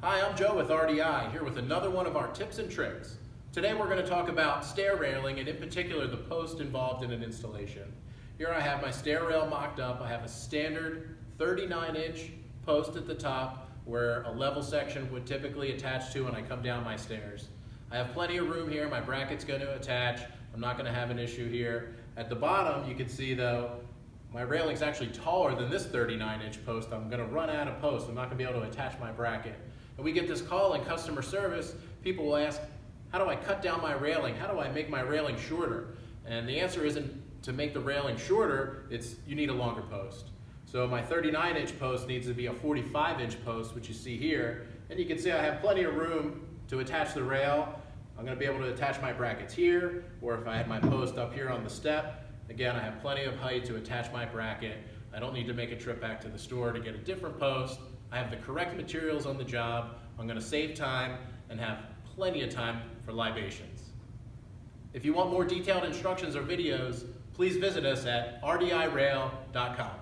Hi, I'm Joe with RDI, here with another one of our tips and tricks. Today we're going to talk about stair railing and in particular the post involved in an installation. Here I have my stair rail mocked up. I have a standard 39-inch post at the top where a level section would typically attach to when I come down my stairs. I have plenty of room here. My bracket's going to attach. I'm not going to have an issue here. At the bottom you can see though my railing's actually taller than this 39-inch post. I'm going to run out of posts. I'm not going to be able to attach my bracket. And we get this call in customer service. People will ask, how do I cut down my railing? How do I make my railing shorter? And the answer isn't to make the railing shorter, it's you need a longer post. So my 39-inch post needs to be a 45-inch post, which you see here. And you can see I have plenty of room to attach the rail. I'm going to be able to attach my brackets here, or if I had my post up here on the step, again, I have plenty of height to attach my bracket. I don't need to make a trip back to the store to get a different post. I have the correct materials on the job. I'm going to save time and have plenty of time for libations. If you want more detailed instructions or videos, please visit us at rdirail.com.